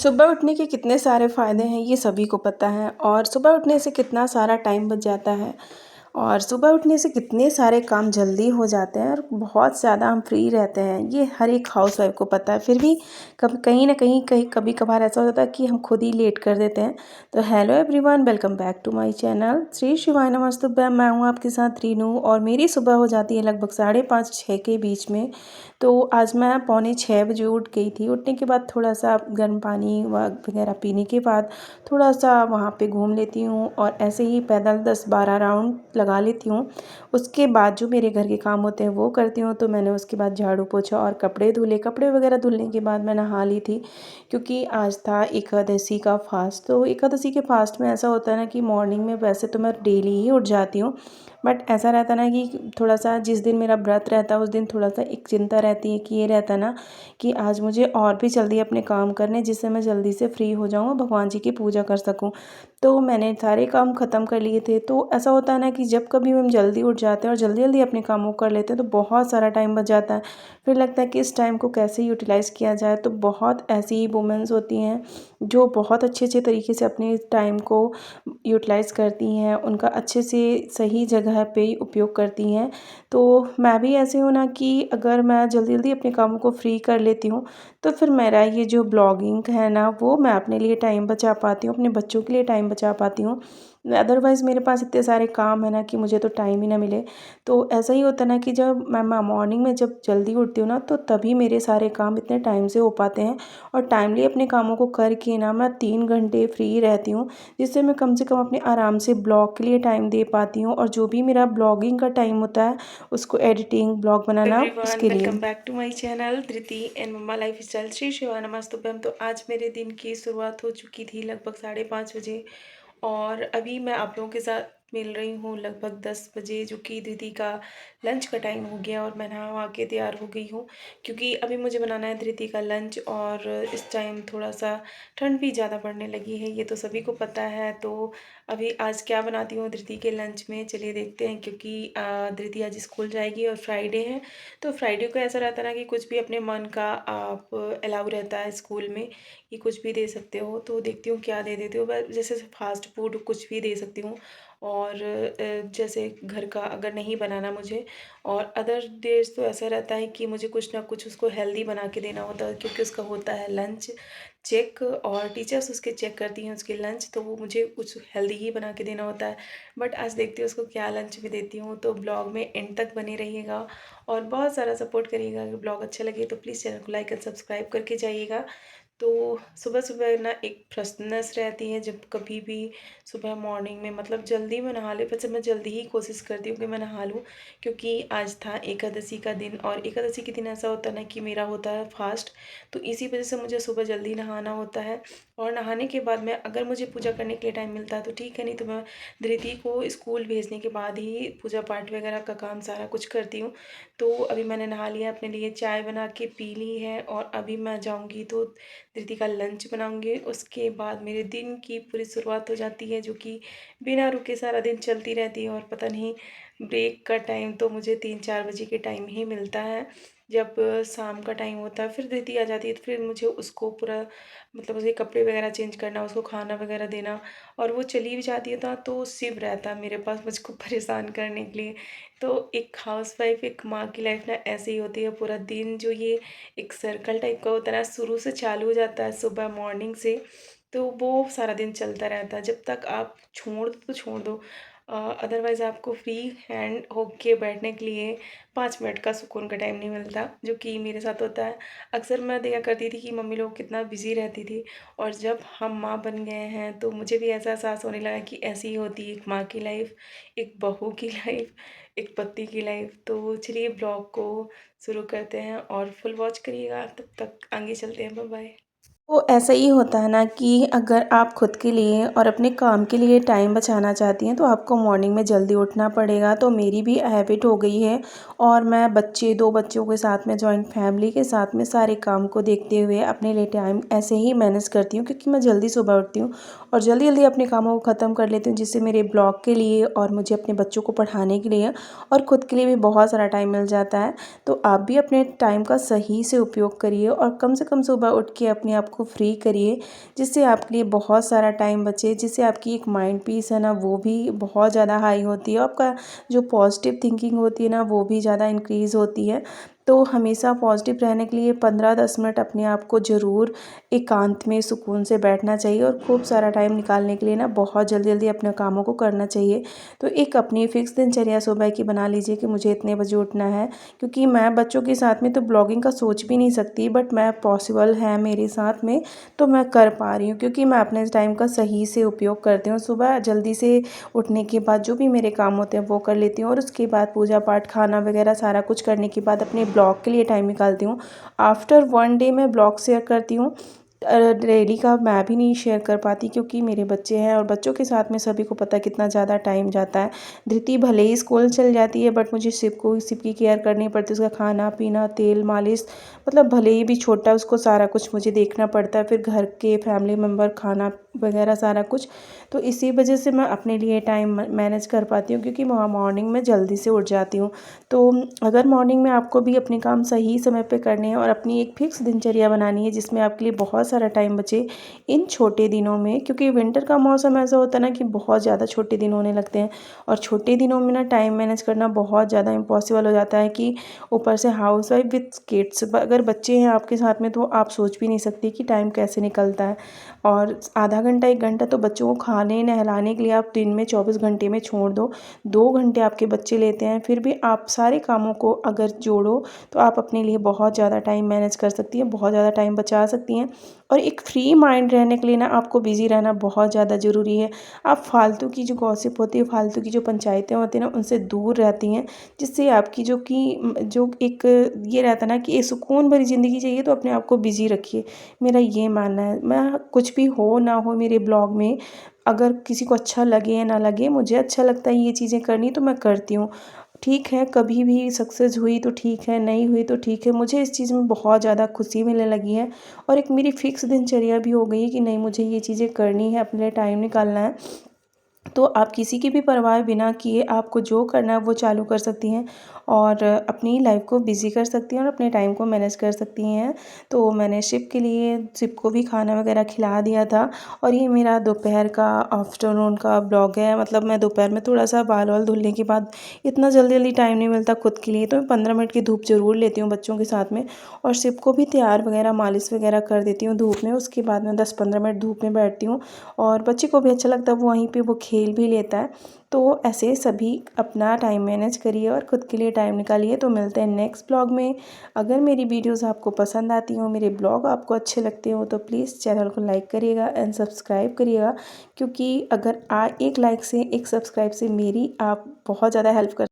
सुबह उठने के कितने सारे फ़ायदे हैं ये सभी को पता है और सुबह उठने से कितना सारा टाइम बच जाता है और सुबह उठने से कितने सारे काम जल्दी हो जाते हैं और बहुत ज़्यादा हम फ्री रहते हैं। ये हर एक हाउसवाइफ को पता है, फिर भी कभी कहीं ना कहीं कभी कभार ऐसा हो जाता है कि हम खुद ही लेट कर देते हैं। तो hello everyone, welcome back to my channel Shri शिवाय नमस्तुभ्यम। मैं हूँ आपके साथ रीनू और मेरी सुबह हो जाती है लगभग 5:30-6 के बीच में। तो आज मैं पौने 6 बजे उठ गई थी। उठने के बाद थोड़ा सा गर्म पानी वगैरह पीने के बाद थोड़ा सा वहाँ पे घूम लेती हूँ और ऐसे ही पैदल 10-12 राउंड लगा लेती हूँ। उसके बाद जो मेरे घर के काम होते हैं वो करती हूँ। तो मैंने उसके बाद झाड़ू पोछा और कपड़े धुले। कपड़े वगैरह धुलने के बाद मैं नहा ली थी क्योंकि आज था एकादशी का फास्ट। तो एकादशी के फास्ट में ऐसा होता है ना कि मॉर्निंग में वैसे तो मैं डेली ही उठ जाती हूँ, बट ऐसा रहता ना कि थोड़ा सा जिस दिन मेरा व्रत रहता है उस दिन थोड़ा सा एक चिंता रहती है कि ये रहता ना कि आज मुझे और भी जल्दी अपने काम करने, जिससे मैं जल्दी से फ्री हो जाऊँ और भगवान जी की पूजा कर सकूँ। तो मैंने सारे काम ख़त्म कर लिए थे। तो ऐसा होता है ना कि जब कभी हम जल्दी उठ जाते हैं और जल्दी जल्दी अपने कामों को कर लेते हैं तो बहुत सारा टाइम बच जाता है। फिर लगता है कि इस टाइम को कैसे यूटिलाइज़ किया जाए। तो बहुत ऐसी वुमेंस होती हैं जो बहुत अच्छे अच्छे तरीके से अपने टाइम को यूटिलाइज़ करती हैं, उनका अच्छे से सही जगह पे उपयोग करती हैं। तो मैं भी ऐसे हूँ ना कि अगर मैं जल्दी जल्दी अपने कामों को फ्री कर लेती हूँ तो फिर मेरा ये जो ब्लॉगिंग है ना वो मैं अपने लिए टाइम बचा पाती हूँ, अपने बच्चों के लिए टाइम बचा पाती हूँ। अदरवाइज़ मेरे पास इतने सारे काम है ना कि मुझे तो टाइम ही ना मिले। तो ऐसा ही होता है ना कि जब मैं मॉर्निंग में जब जल्दी उठती हूँ ना तो तभी मेरे सारे काम इतने टाइम से हो पाते हैं और टाइमली अपने कामों को करके ना मैं 3 घंटे फ्री रहती हूँ, जिससे मैं कम से कम अपने आराम से ब्लॉग के लिए टाइम दे पाती हूँ और जो भी मेरा ब्लॉगिंग का टाइम होता है उसको एडिटिंग ब्लॉग बनाना उसके लिए। Welcome back to my channel Dhriti and mumma lifestyle Shri Shiva नमस्तुभ्यम। तो आज मेरे दिन की शुरुआत हो चुकी थी लगभग 5:30 बजे और अभी मैं आप लोगों के साथ मिल रही हूँ लगभग 10 बजे, जो कि दीदी का लंच का टाइम हो गया और मैं नहा के तैयार हो गई हूँ क्योंकि अभी मुझे बनाना है धृति का लंच। और इस टाइम थोड़ा सा ठंड भी ज़्यादा पड़ने लगी है, ये तो सभी को पता है। तो अभी आज क्या बनाती हूँ धृति के लंच में, चलिए देखते हैं। क्योंकि धृति आज स्कूल जाएगी और फ्राइडे है, तो फ्राइडे को ऐसा रहता है ना कि कुछ भी अपने मन का आप अलाउ रहता है स्कूल में कि कुछ भी दे सकते हो। तो देखती हूँ क्या दे देती हूँ, बस जैसे फास्ट फूड कुछ भी दे सकती हूँ और जैसे घर का अगर नहीं बनाना मुझे। और अदर डेज तो ऐसा रहता है कि मुझे कुछ ना कुछ उसको हेल्दी बना के देना होता है क्योंकि उसका होता है लंच चेक और टीचर्स उसके चेक करती हैं उसके लंच, तो वो मुझे कुछ हेल्दी ही बना के देना होता है। बट आज देखती हूँ उसको क्या लंच में देती हूँ। तो ब्लॉग में एंड तक बने रहिएगा और बहुत सारा सपोर्ट करिएगा। अगर ब्लॉग अच्छा लगे तो प्लीज़ चैनल को लाइक एंड सब्सक्राइब करके जाइएगा। तो सुबह सुबह ना एक फ्रेशनेस रहती है जब कभी भी सुबह मॉर्निंग में, मतलब जल्दी मैं नहा ले, वैसे मैं जल्दी ही कोशिश करती हूँ कि मैं नहा लूँ क्योंकि आज था एकादशी का दिन और एकादशी के दिन ऐसा होता है ना कि मेरा होता है फास्ट। तो इसी वजह से मुझे सुबह जल्दी नहाना होता है और नहाने के बाद में अगर मुझे पूजा करने के लिए टाइम मिलता है तो ठीक है, नहीं तो मैं धृति को स्कूल भेजने के बाद ही पूजा पाठ वगैरह का काम सारा कुछ करती हूँ। तो अभी मैंने नहा लिया, अपने लिए चाय बना के पी ली है और अभी मैं जाऊँगी तो दीदी का लंच बनाऊंगी। उसके बाद मेरे दिन की पूरी शुरुआत हो जाती है जो कि बिना रुके सारा दिन चलती रहती है। और पता नहीं ब्रेक का टाइम तो मुझे 3-4 बजे के टाइम ही मिलता है, जब शाम का टाइम होता है। फिर दीदी आ जाती है तो फिर मुझे उसको पूरा, मतलब उसके कपड़े वगैरह चेंज करना, उसको खाना वगैरह देना और वो चली भी जाती है तो शिव रहता है मेरे पास मुझको परेशान करने के लिए। तो एक हाउसवाइफ, एक माँ की लाइफ ना ऐसे ही होती है। पूरा दिन जो ये एक सर्कल टाइप का होता है ना, शुरू से चालू हो जाता है सुबह मॉर्निंग से, तो वो सारा दिन चलता रहता है। जब तक आप छोड़ दो तो छोड़ दो, अदरवाइज़ आपको फ्री हैंड होके बैठने के लिए 5 मिनट का सुकून का टाइम नहीं मिलता, जो कि मेरे साथ होता है। अक्सर मैं देखा करती थी कि मम्मी लोग कितना बिजी रहती थी और जब हम माँ बन गए हैं तो मुझे भी ऐसा एहसास होने लगा कि ऐसी ही होती है एक माँ की लाइफ, एक बहू की लाइफ, एक पति की लाइफ। तो चलिए ब्लॉग को शुरू करते हैं और फुल वॉच करिएगा, तब तक आगे चलते हैं। Bye bye. तो ऐसा ही होता है ना कि अगर आप खुद के लिए और अपने काम के लिए टाइम बचाना चाहती हैं तो आपको मॉर्निंग में जल्दी उठना पड़ेगा। तो मेरी भी हैबिट हो गई है और मैं बच्चे 2 बच्चों के साथ में जॉइंट फैमिली के साथ में सारे काम को देखते हुए अपने लिए टाइम ऐसे ही मैनेज करती हूँ क्योंकि मैं जल्दी सुबह उठती हूँ और जल्दी जल्दी अपने कामों को ख़त्म कर लेती हूँ, जिससे मेरे ब्लॉग के लिए और मुझे अपने बच्चों को पढ़ाने के लिए और ख़ुद के लिए भी बहुत सारा टाइम मिल जाता है। तो आप भी अपने टाइम का सही से उपयोग करिए और कम से कम सुबह उठ के अपने आप को फ्री करिए, जिससे आपके लिए बहुत सारा टाइम बचे, जिससे आपकी एक माइंड पीस है ना वो भी बहुत ज़्यादा हाई होती है, आपका जो पॉजिटिव थिंकिंग होती है ना वो भी ज़्यादा इंक्रीज़ होती है। तो हमेशा पॉजिटिव रहने के लिए 15-10 मिनट अपने आप को ज़रूर एकांत में सुकून से बैठना चाहिए और खूब सारा टाइम निकालने के लिए ना बहुत जल्दी जल्दी अपने कामों को करना चाहिए। तो एक अपनी फ़िक्स दिनचर्या सुबह की बना लीजिए कि मुझे इतने बजे उठना है, क्योंकि मैं बच्चों के साथ में तो ब्लॉगिंग का सोच भी नहीं सकती, बट मैं पॉसिबल है मेरे साथ में तो मैं कर पा रही हूँ, क्योंकि मैं अपने टाइम का सही से उपयोग करती हूँ। सुबह जल्दी से उठने के बाद जो भी मेरे काम होते हैं वो कर लेती हूँ और उसके बाद पूजा पाठ, खाना वगैरह सारा कुछ करने के बाद अपने ब्लॉग के लिए टाइम निकालती हूँ। आफ्टर 1 डे मैं ब्लॉग शेयर करती हूँ। डेली का मैं भी नहीं शेयर कर पाती, क्योंकि मेरे बच्चे हैं और बच्चों के साथ में सभी को पता है कितना ज़्यादा टाइम जाता है। धृति भले ही स्कूल चल जाती है, बट मुझे शिव की केयर करनी पड़ती है, उसका खाना पीना, तेल मालिश, मतलब भले ही भी छोटा है उसको सारा कुछ मुझे देखना पड़ता है, फिर घर के फैमिली मेम्बर, खाना वगैरह सारा कुछ। तो इसी वजह से मैं अपने लिए टाइम मैनेज कर पाती हूँ, क्योंकि मॉर्निंग में जल्दी से उठ जाती हूँ। तो अगर मॉर्निंग में आपको भी अपने काम सही समय पे करने हैं और अपनी एक फिक्स दिनचर्या बनानी है जिसमें आपके लिए बहुत सारा टाइम बचे इन छोटे दिनों में, क्योंकि विंटर का मौसम ऐसा होता है ना कि बहुत ज़्यादा छोटे दिन होने लगते हैं और छोटे दिनों में ना टाइम मैनेज करना बहुत ज़्यादा इम्पॉसिबल हो जाता है, कि ऊपर से हाउस वाइफ विथ किड्स, अगर बच्चे हैं आपके साथ में तो आप सोच भी नहीं सकती कि टाइम कैसे निकलता है। और आधा घंटा 1 घंटा तो बच्चों को खाने नहलाने के लिए आप दिन में 24 घंटे में छोड़ दो, 2 घंटे आपके बच्चे लेते हैं, फिर भी आप सारे कामों को अगर जोड़ो तो आप अपने लिए बहुत ज़्यादा टाइम मैनेज कर सकती हैं, बहुत ज़्यादा टाइम बचा सकती हैं। और एक फ्री माइंड रहने के लिए ना आपको बिज़ी रहना बहुत ज़्यादा ज़रूरी है। आप फालतू की जो गॉसिप होती है, फालतू की जो पंचायतें होती हैं ना, उनसे दूर रहती हैं, जिससे आपकी जो एक ये रहता है ना कि एक सुकून भरी ज़िंदगी चाहिए तो अपने आप को बिज़ी रखिए। मेरा ये मानना है। मैं कुछ भी हो ना हो मेरे ब्लॉग में, अगर किसी को अच्छा लगे या ना लगे, मुझे अच्छा लगता है ये चीज़ें करनी तो मैं करती हूँ। ठीक है, कभी भी सक्सेस हुई तो ठीक है, नहीं हुई तो ठीक है, मुझे इस चीज़ में बहुत ज़्यादा खुशी मिलने लगी है और एक मेरी फ़िक्स दिनचर्या भी हो गई है कि नहीं, मुझे ये चीज़ें करनी है, अपने लिए टाइम निकालना है। तो आप किसी की भी परवाह बिना किए आपको जो करना है वो चालू कर सकती हैं और अपनी लाइफ को बिज़ी कर सकती हैं और अपने टाइम को मैनेज कर सकती हैं। तो मैंने शिव को भी खाना वगैरह खिला दिया था और ये मेरा दोपहर का, आफ्टरनून का ब्लॉग है। मतलब मैं दोपहर में थोड़ा-सा बाल-वाल धुलने के बाद इतना जल्दी-जल्दी टाइम नहीं मिलता खुद के लिए, तो मैं 15 मिनट की धूप ज़रूर लेती हूँ बच्चों के साथ में और शिव को भी तैयार वगैरह, मालिश वगैरह कर देती हूँ धूप में। उसके बाद मैं 10-15 मिनट धूप में बैठती हूँ और बच्चे को भी अच्छा लगता है, वो वहीं पे वो खेल भी लेता है। तो ऐसे सभी अपना टाइम मैनेज करिए और ख़ुद के लिए टाइम निकालिए। तो मिलते हैं नेक्स्ट ब्लॉग में। अगर मेरी वीडियोस आपको पसंद आती हो, मेरे ब्लॉग आपको अच्छे लगते हो, तो प्लीज़ चैनल को लाइक करिएगा एंड सब्सक्राइब करिएगा, क्योंकि अगर एक लाइक से, एक सब्सक्राइब से मेरी आप बहुत ज़्यादा हेल्प कर